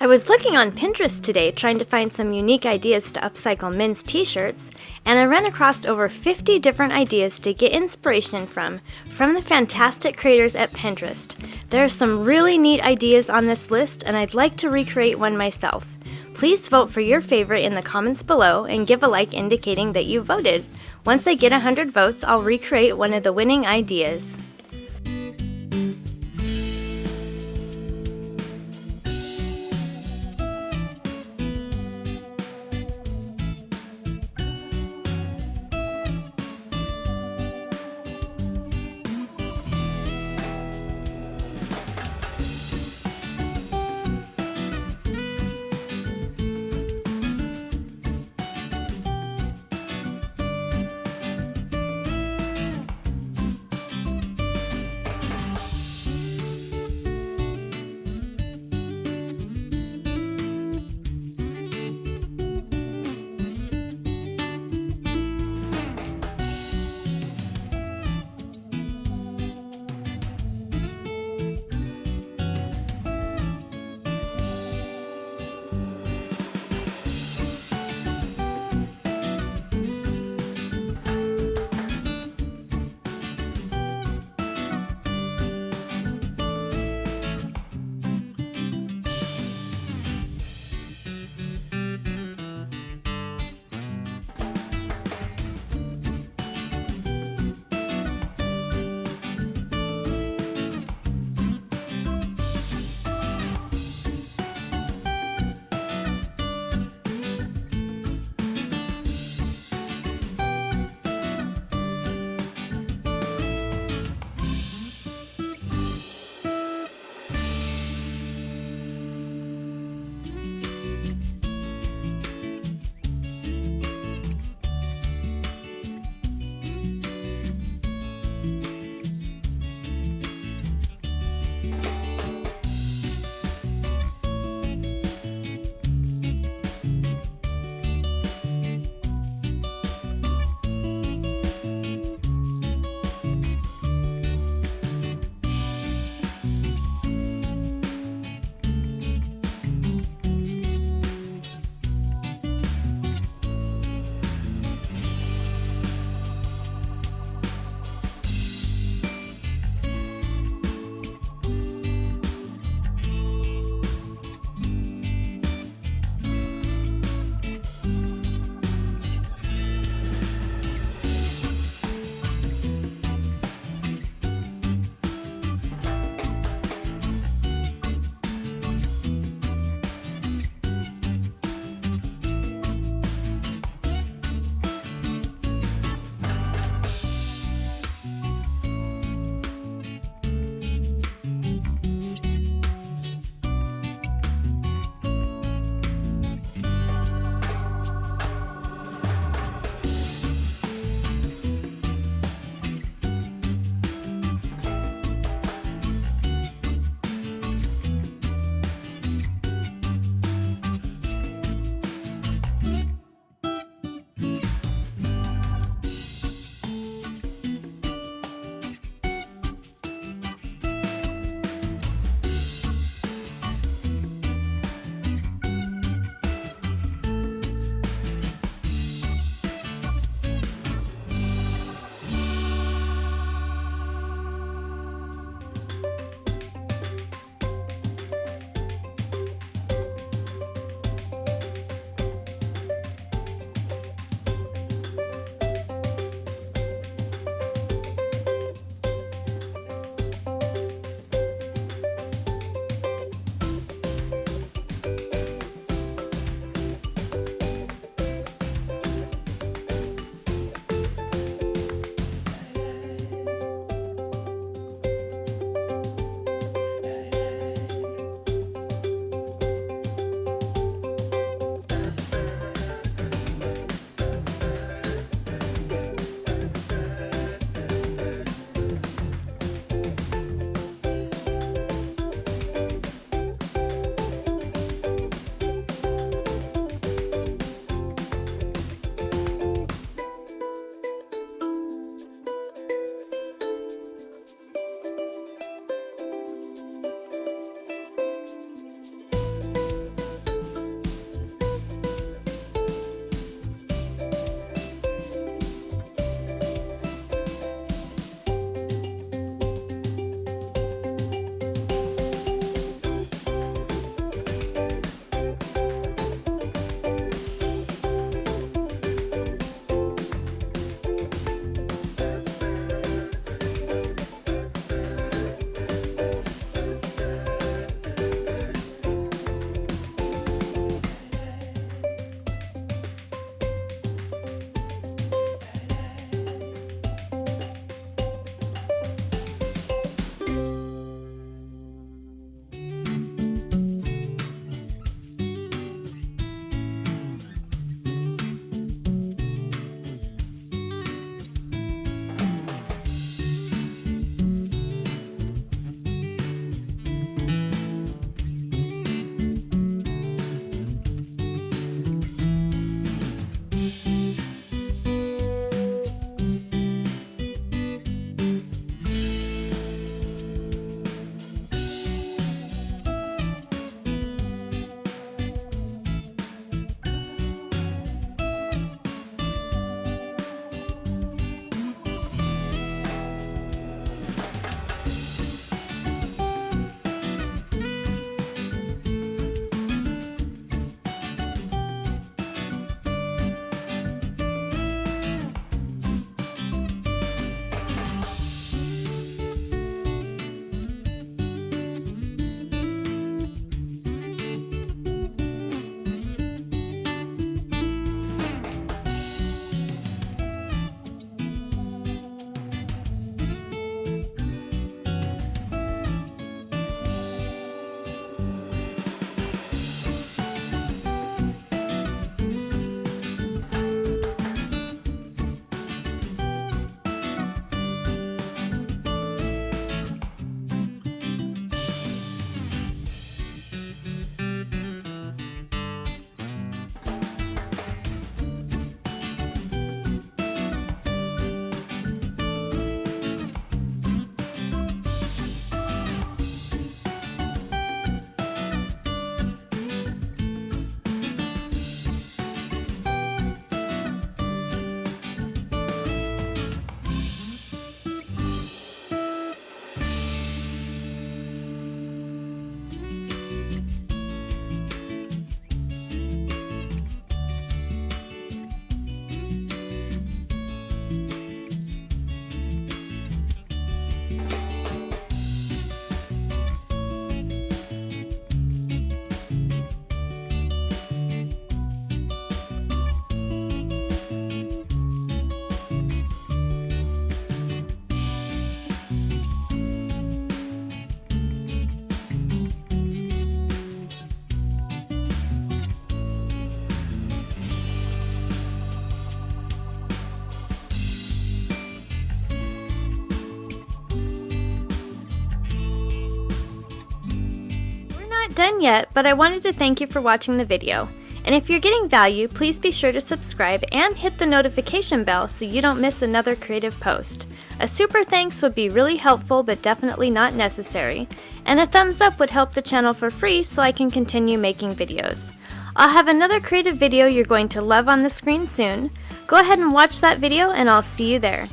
I was looking on Pinterest today trying to find some unique ideas to upcycle men's t-shirts, and I ran across over 50 different ideas to get inspiration from the fantastic creators at Pinterest. There are some really neat ideas on this list, and I'd like to recreate one myself. Please vote for your favorite in the comments below and give a like indicating that you voted. Once I get 100 votes, I'll recreate one of the winning ideas. done yet, but I wanted to thank you for watching the video. And if you're getting value, please be sure to subscribe and hit the notification bell so you don't miss another creative post. A super thanks would be really helpful but definitely not necessary. And a thumbs up would help the channel for free so I can continue making videos. I'll have another creative video you're going to love on the screen soon. Go ahead and watch that video and I'll see you there.